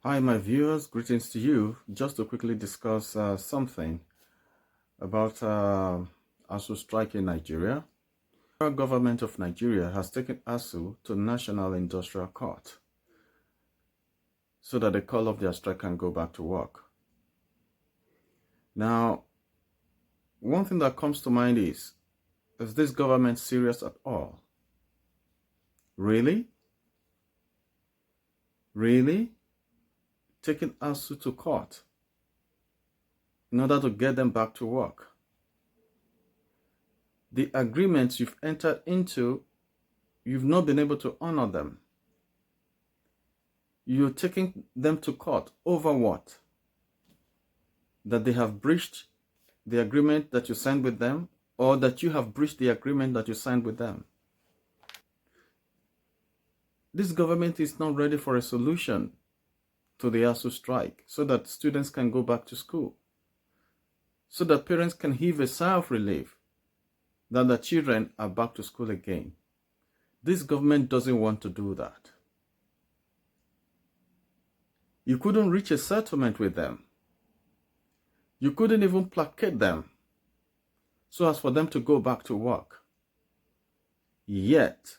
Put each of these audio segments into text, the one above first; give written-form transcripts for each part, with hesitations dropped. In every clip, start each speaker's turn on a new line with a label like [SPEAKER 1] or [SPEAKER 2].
[SPEAKER 1] Hi, my viewers. Greetings to you. Just to quickly discuss something about ASUU strike in Nigeria. The federal government of Nigeria has taken ASUU to National Industrial Court so that the call of their strike can go back to work. Now, one thing that comes to mind is this government serious at all? Really? Really? Taking ASUU to court in order to get them back to work? The agreements you've entered into, you've not been able to honor them. You're taking them to court over what? That they have breached the agreement that you signed with them, or that you have breached the agreement that you signed with them. This government is not ready for a solution to the ASUU strike so that students can go back to school, so that parents can heave a sigh of relief that their children are back to school again. This government doesn't want to do that. You couldn't reach a settlement with them. You couldn't even placate them so as for them to go back to work. Yet,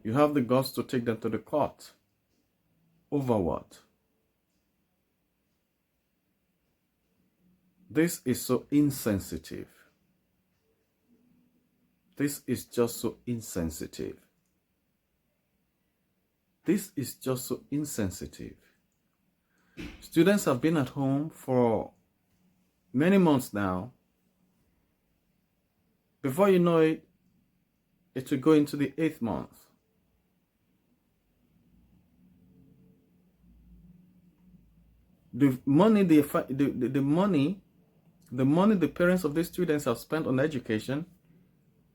[SPEAKER 1] you have the guts to take them to the court. Over what? This is so insensitive. This is just so insensitive. This is just so insensitive. Students have been at home for many months now. Before you know it, it will go into the 8th month. The money the parents of these students have spent on education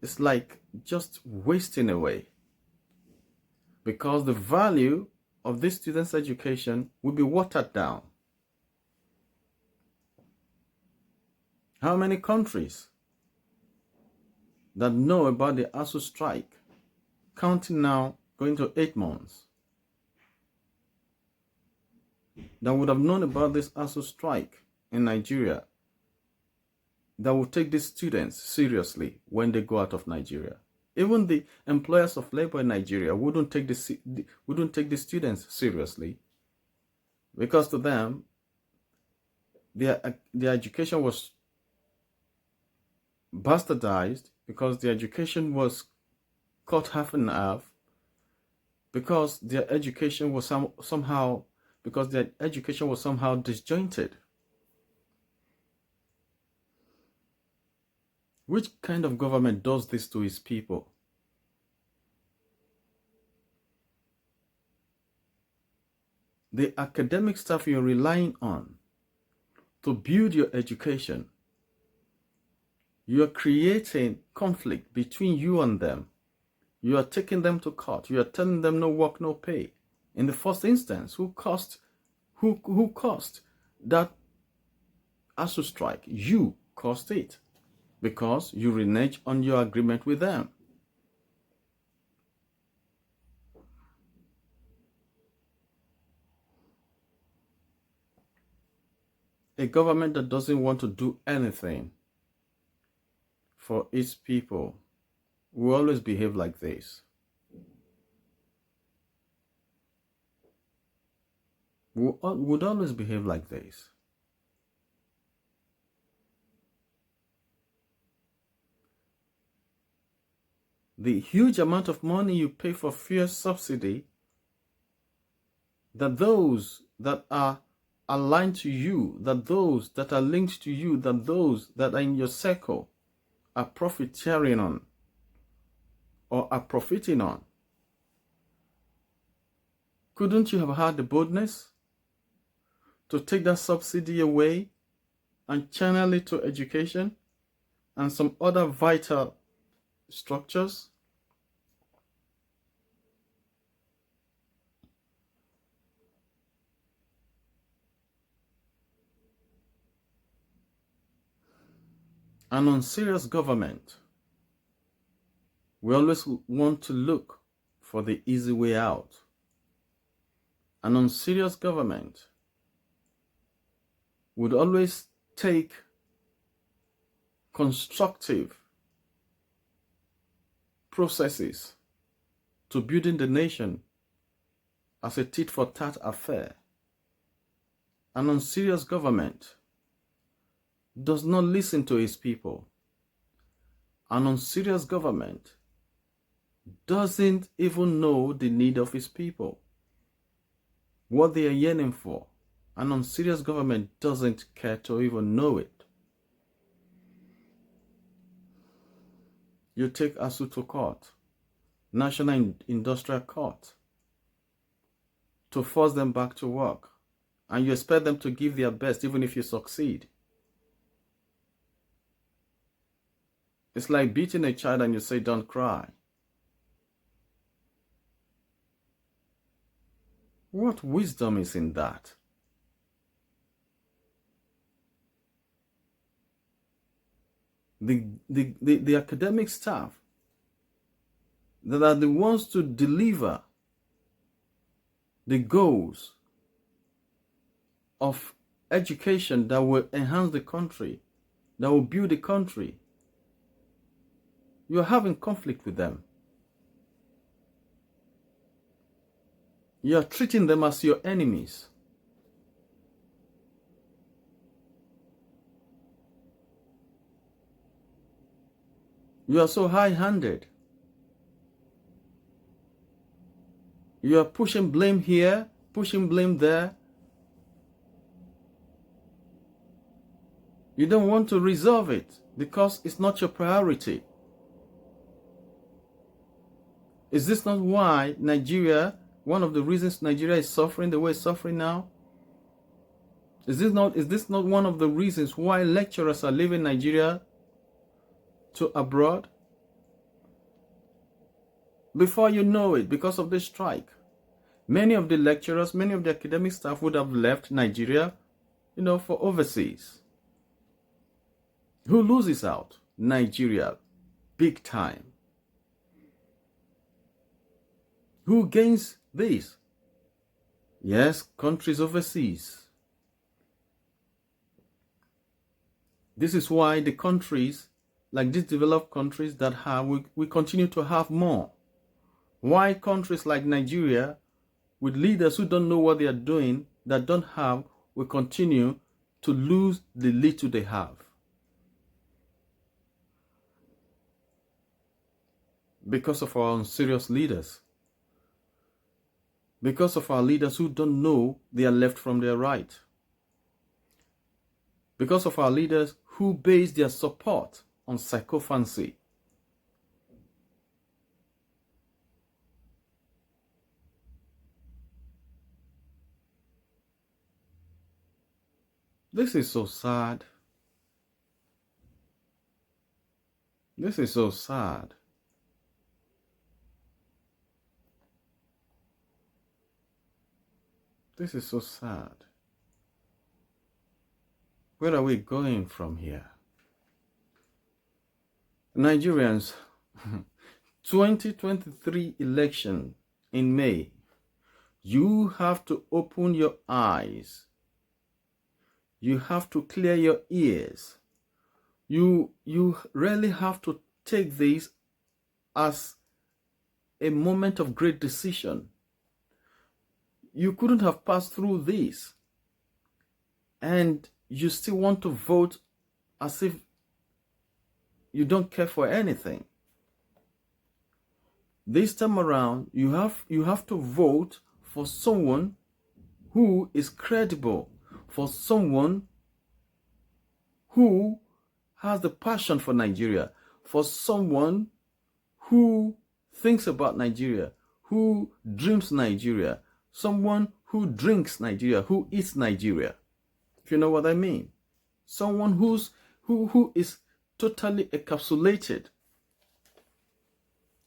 [SPEAKER 1] is like just wasting away, because the value of this students' education will be watered down. How many countries that know about the ASUU strike, counting now going to 8 months, that would have known about this ASUU strike in Nigeria, that will take these students seriously when they go out of Nigeria? Even the employers of labor in Nigeria wouldn't take the students seriously, because to them, their education was bastardized, because their education was cut half and half, because their education was somehow disjointed. Which kind of government does this to its people? The academic staff you're relying on to build your education, you are creating conflict between you and them. You are taking them to court. You are telling them no work, no pay. In the first instance, who caused that ASUU strike? You caused it, because you reneged on your agreement with them. A government that doesn't want to do anything for its people will always behave like this. Would always behave like this. The huge amount of money you pay for fuel subsidy, that those that are aligned to you, that those that are linked to you, that those that are in your circle are profiteering on, or are profiting on. Couldn't you have had the boldness to take that subsidy away and channel it to education and some other vital structures? An unserious government, we always want to look for the easy way out. An unserious government would always take constructive processes to building the nation as a tit-for-tat affair. An unserious government does not listen to its people. An unserious government doesn't even know the need of its people, what they are yearning for. An unserious government doesn't care to even know it. You take ASUU to court, National Industrial Court, to force them back to work, and you expect them to give their best even if you succeed. It's like beating a child and you say, don't cry. What wisdom is in that? The academic staff that are the ones to deliver the goals of education that will enhance the country, that will build the country, you're having conflict with them. You're treating them as your enemies. You are so high-handed. You are pushing blame here, pushing blame there. You don't want to resolve it because it's not your priority. Is this not why Nigeria, one of the reasons Nigeria is suffering the way it's suffering now? Is this not one of the reasons why lecturers are leaving Nigeria to abroad? Before you know it, because of this strike, many of the lecturers, many of the academic staff would have left Nigeria, for overseas. Who loses out? Nigeria, big time. Who gains this? Yes, countries overseas. This is why the countries, like these developed countries that have, we continue to have more. Why countries like Nigeria, with leaders who don't know what they are doing, that don't have, will continue to lose the little they have. Because of our unserious leaders. Because of our leaders who don't know their left from their right. Because of our leaders who base their support on sycophancy. This is so sad. This is so sad. This is so sad. Where are we going from here? Nigerians, 2023 election in May, you have to open your eyes. You have to clear your ears. You really have to take this as a moment of great decision. You couldn't have passed through this and you still want to vote as if you don't care for anything. This time around, you have to vote for someone who is credible, for someone who has the passion for Nigeria, for someone who thinks about Nigeria, who dreams Nigeria, someone who drinks Nigeria, who eats Nigeria, if you know what I mean. Someone who is totally encapsulated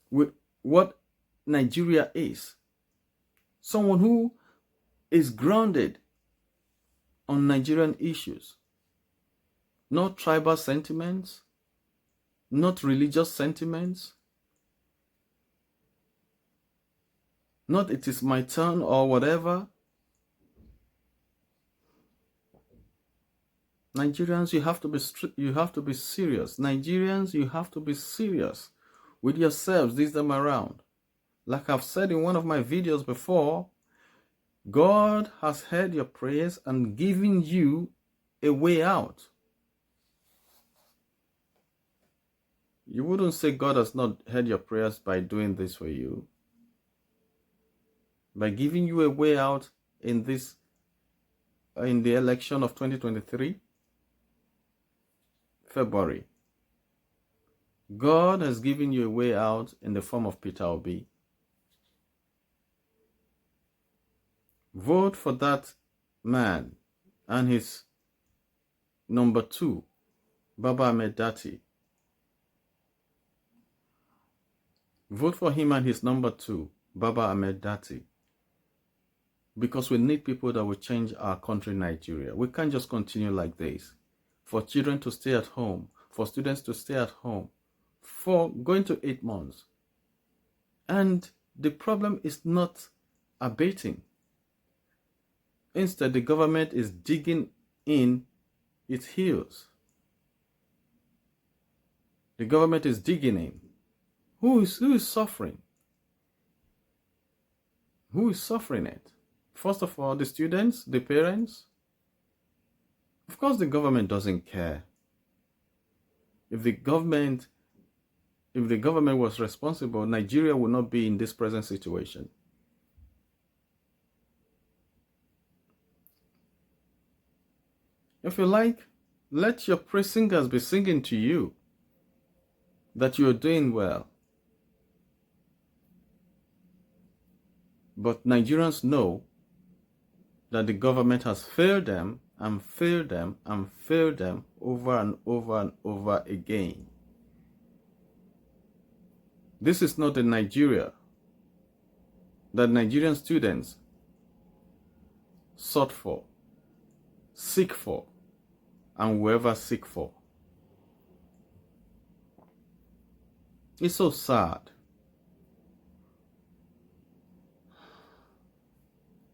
[SPEAKER 1] with what Nigeria is. Someone who is grounded on Nigerian issues. Not tribal sentiments, not religious sentiments, Not it is my turn or whatever. Nigerians, you have to be serious. Nigerians, you have to be serious with yourselves this time around. Like I've said in one of my videos before, God has heard your prayers and given you a way out. You wouldn't say God has not heard your prayers by doing this for you, by giving you a way out in the election of 2023, February. God has given you a way out in the form of Peter Obi. Vote for that man and his number 2, Baba Ahmed Dati. Vote for him and his number 2, Baba Ahmed Dati. Because we need people that will change our country, Nigeria. We can't just continue like this. For children to stay at home, for students to stay at home, for going to 8 months. And the problem is not abating. Instead, the government is digging in its heels. The government is digging in. Who is suffering? Who is suffering it? First of all, the students, the parents. Of course, the government doesn't care. If the government was responsible, Nigeria would not be in this present situation. If you like, let your praise singers be singing to you that you are doing well. But Nigerians know that the government has failed them and failed them and failed them over and over and over again. This is not the Nigeria that Nigerian students sought for, seek for, and will ever seek for. It's so sad.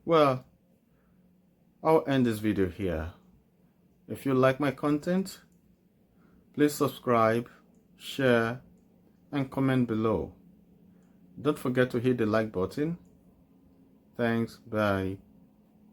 [SPEAKER 1] Well, I'll end this video here. If you like my content, please subscribe, share, and comment below. Don't forget to hit the like button. Thanks. Bye.